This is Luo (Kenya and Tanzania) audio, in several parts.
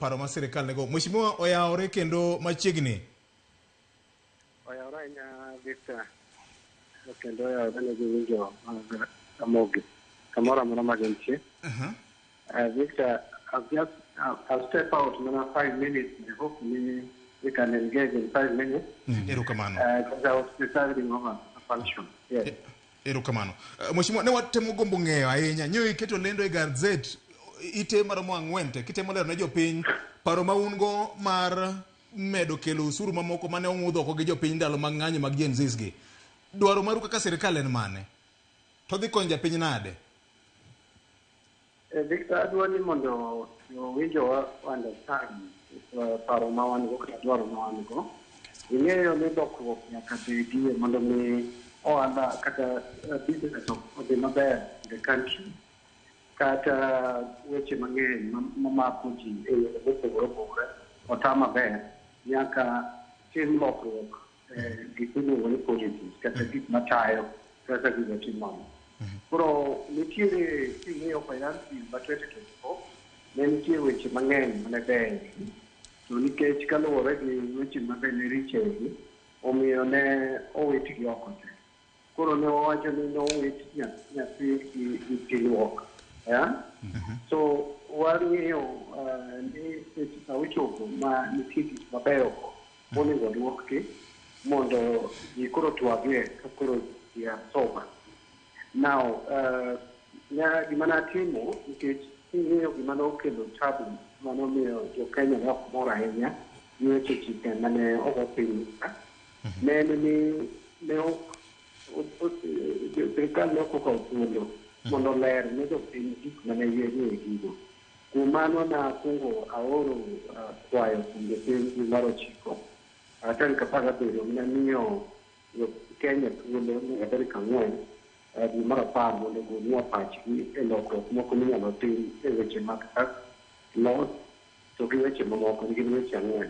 paro ma sirkal nego. Mheshimiwa oyawore kendo machiegni. Oyawore nya Victor. Kendo oyawore ne winjo Ramogi. Kamora mora magentie. Victor, I'll step out in 5 minutes. I hope we can engage in 5 minutes. Erokamano. Because I was presiding over a function. Yes. Erokamano. Mheshimiwa ne watemo gombo ng'eyo ahinya. Nyo iketo lendo e Gazette ite maromo ang'wen te kitemo lero ne jopiny paro maungo mar medo kelo usuru mamoko mane ong'udho oko gi jopiny ndalo mag ng'anyo mag Gen Z gi. Dwaro maru kaka sirkal en mane? To dhi konyo japiny nade? Victor, adwani mondo winjo understand paro ma wan go kata dwaro ma wan go. Ing'eyo ni lokruok nyaka bedie mondo mi ohala kata business odhi maber in the country. Kata weche mang'eny mamako ji e yore mopogore opogore ota maber nyaka tim lokruok gik miluongo ni policies kata gik matayo kaka gigo timore. Koro nitiere king'iyo finance bill ma 2024 ne nitie weche mang'eny mane ber to nikech kaluwore gi weche mabene richegi omiyo ne owitgi oko te. Koro ne wawacho ni nowit nyathi gi tinuok. Yeah? So wang'iyo ni seche ma ochopo ma nitie gik mabeyo monego duokgi mondo ji koro twagie ka koro ji soba. Now, gima natimo nikech ing'eyo gima nokelo tabu manomiyo jo-Kenya ne ok mor ahinya gi weche chike mane ogo piny ne en ni sirkal ne ok okawo thuolo mondo ler ne jopiny gik mane yienie gigo. Kuom mano nakungo aoro kwayo kuom jopiny dwe mar 9 tarik 17 namiyo jo-Kenya thuolo nyaka tarik 4 dwe mar 10 mondo ogolnwa pachgi e lokruok moko minyalo tim e weche mag laws to gi weche mamoko gin weche 4.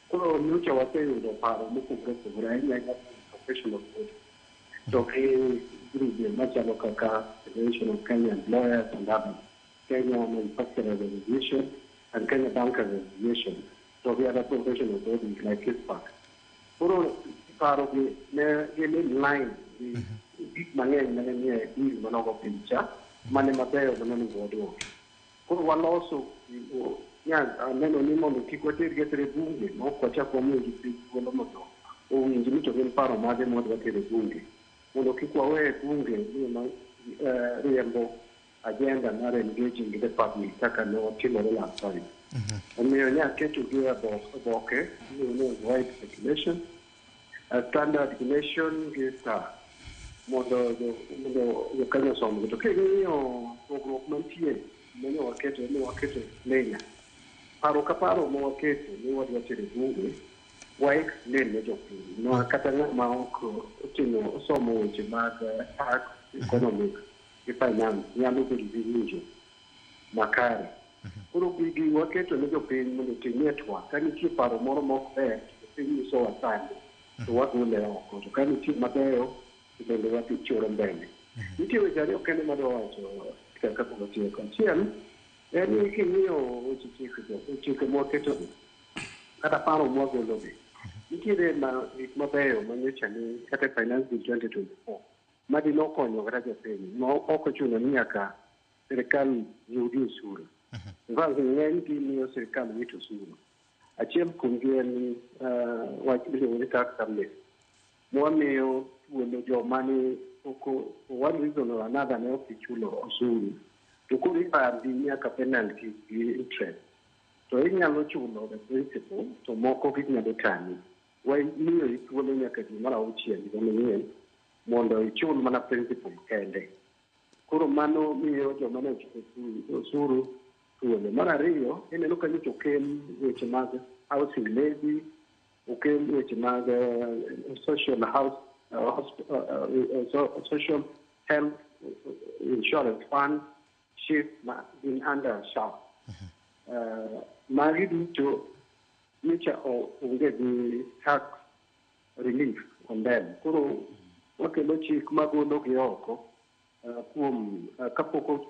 Koro nyocha waseyudo paro mopogore opogore ahinya professional body to gi grube machalo kaka Federation of Kenyan Lawyers and others, Kenya Manufacturers Association and Kenya Bankers Association, so the other professional bodies like SHA. Koro paro gi ne gin in line with gik mang'eny mane nie bill manogo picha mane mabeyo manonego waduoki. Koro waloso neno ni mondo kik watergi e bunge ma ok wachak wamiyo gi piny thuolo mondo owinj ni to gin paro mage modwa tere bunge mondo kik wawe bunge riembo agenda mar engaging with the public kaka ne watimore last time. Omiyo ne aketogi oboke ni wide circulation, standard regulation gi SHA mondo jokanyo somgi. To king'iyo pogruok mantie ne waketo lenya paro ka paro ma waketo ni wadwa tere bunge waexplain ne jopiny kata ng'ama ok osomo weche mag tax, economic gi finance nyalo bedo gi winjo makare. Koro gigi waketo ne jopiny mondo timie twak. Ka nitie paro moro mok ber jopiny nyisowa sani to wagole oko, to ka nitie mabeyo to bende wachoro mbele. Nitie weche ariyo kende madwa wacho kaka kotieko. Achiel en ni king'iyo weche chike mwaketogi kata paro mwagologi nitiere gik mabeyo manyocha ni kata finance bill 2024 madino konyo kata jopiny ma ok ochuno ni nyaka sirkal yudi usuru. Ng'eny ng'eny gi miyo sirkal wito usuru. Achiel kuom gi en wach miluongo ni tax amnesty mwamiyo thuolo joma ni one reason or another ne ok ichulo osuru to koro ibandi nyaka penalty gi interest. To inyalo chulo the principal to moko ginyalo tami. Miyo thuolo nyaka dwe mar 6 mondo ichul mana principal kende. Koro mano miyo joma ne ochulo osuru thuolo. Mar ariyo ineno ka nyocha okel weche mag housing levy, okel weche mag social health insurance fund shift in under SHA. Magi duto nyocha onge gi tax relief on them. Koro wakelo chik magolo gi oko kuom kapok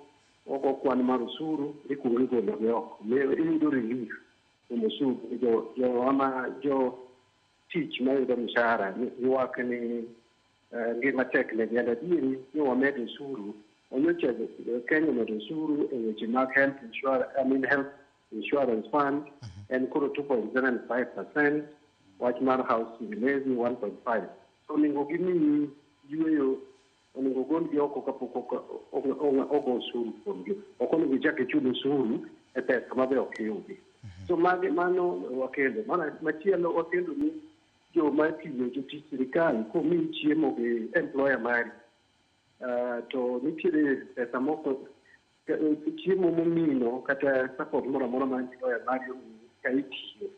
oko kwan mar osuru ikungo igolo gi oko iyudo relief kuom osuru jo tich mayudo mshahara ywak ni ngima tek ne gi adieri ni wamedo osuru onyocha Kenya medo osuru e weche mag health insurance fund en koro 2.75%, wach mar housing levy 1.5. Onego gimi yueyo, onego golgi oko kapok ogo osuru kuomgi. Ok onego gichak gichul osuru e pesa mabe ok iyudi. So mano wakelo. Machielo wakelo ni joma tiyo jotich sirkal komi chiemo gi employer mari. To nitiere pesa moko chiemo momino kata support moro amora ma employer mari ka itiyo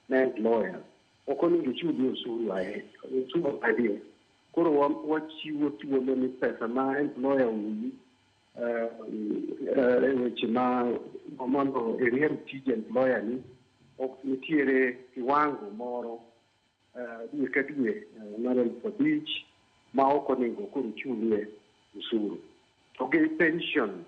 na employer. Ok onego ichudi osuru ahinya. Koro wachiwo thuolo ni pesa ma employer uyi weche ma mondo eriemb tij employer ni ok nitiere kiwango moro dwe ka dwe mar 5,000 ma ok onego koro chulie usuru. To gi pension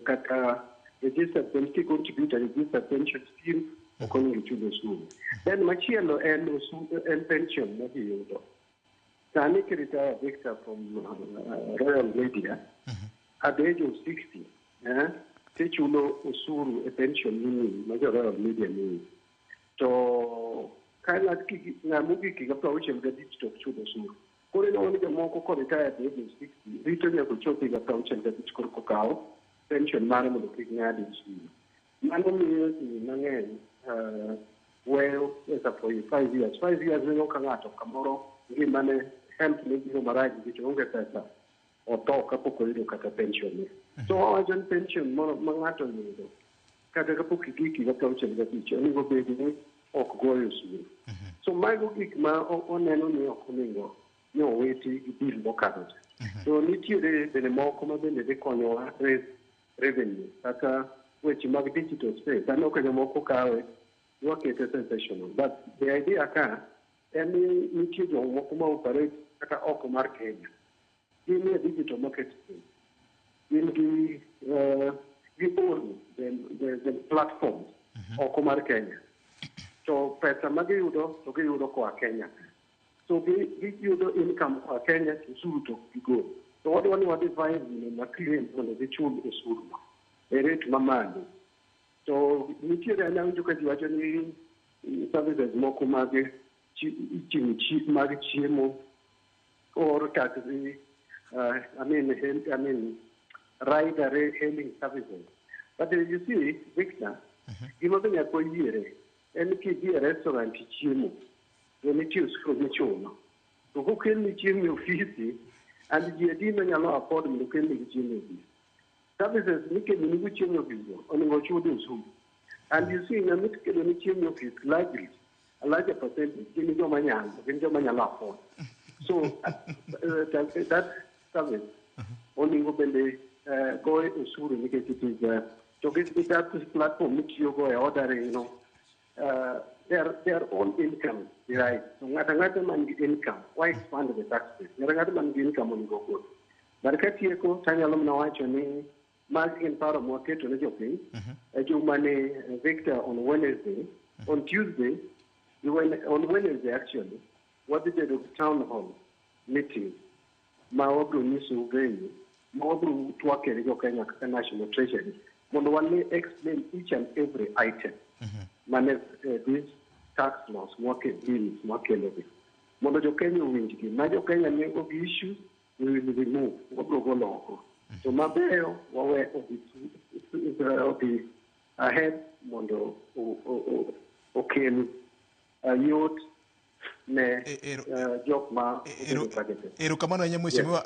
kaka registered pension contributor registered pension scheme ok onego chulie usuru. Then machielo en pension ma giyudo. Sani retire Victor from Royal Media at the age of 60, techulo usuru a pension ni major Royal Media ni. To kana ngamugi kigapta uchem ga digital chulo usuru. Kore no ni moko ko retire at the age of 60, rito ni ko chopi ga uchem ga digital ko kao pension mare mo kignyadi chi. Mano mi nangen well as for 5 years. 5 years no kangato kamoro ngimane health ni biro maraji gichonge pesa otoka poko ile kata pension. So wajan pension mangato nido kata kapoko kiki kata uchel gapicho ni go bedi ni ok goyo usuru. So mago gik ma oneno ni ok onego no weti bil mokado. So nitiere bende moko ma bende de konyowa revenue kata weche mag digital space ano ka moko kawe wakete sensational, but the idea ka any nitie jo moko ma operate kata oko mar Kenya. In a digital market space, in the platforms oko mar Kenya. So pesa magiyudo to giyudo kwa Kenya. So giyudo income kwa Kenya usuru to gigo. So what one advise na client when they chul usuru e rate mamalo. So nitiere na njuka jiwacho ni services moko mage chief mag chiemo or taxi I mean rider hailing services. But you see, Victor, given the acquire and keep a restaurant chiemo, when it is for the chono. So who can the chiemo fee and the demon allow afford to can the chiemo. Services make a new chiemo video on what you do. And you see, in a mixed chiemo fees largely. A larger percentage in the so that service only open the go usuru because it is so get that platform which you go ordering, their own income, right? So ngata man income, why expand the tax base? Ngata man income on go good. But kati ko tanya lom na wacho ni marketing power market to the joking. You money Victor on Wednesday, on Tuesday. On Wednesday, actually, what did they do? Town hall meeting. Maobru Nisu Gay, Maobru Tuake, Kenya National Treasury. One explain each and every item. Manage this tax laws, market bills, market levy. Mondo Kenya will be Majo Kenya of the issues, we will remove what will go local. So Mabeo, one of the ahead, Mondo, okay. Youth ne jok ma erokamano ahinya mheshimiwa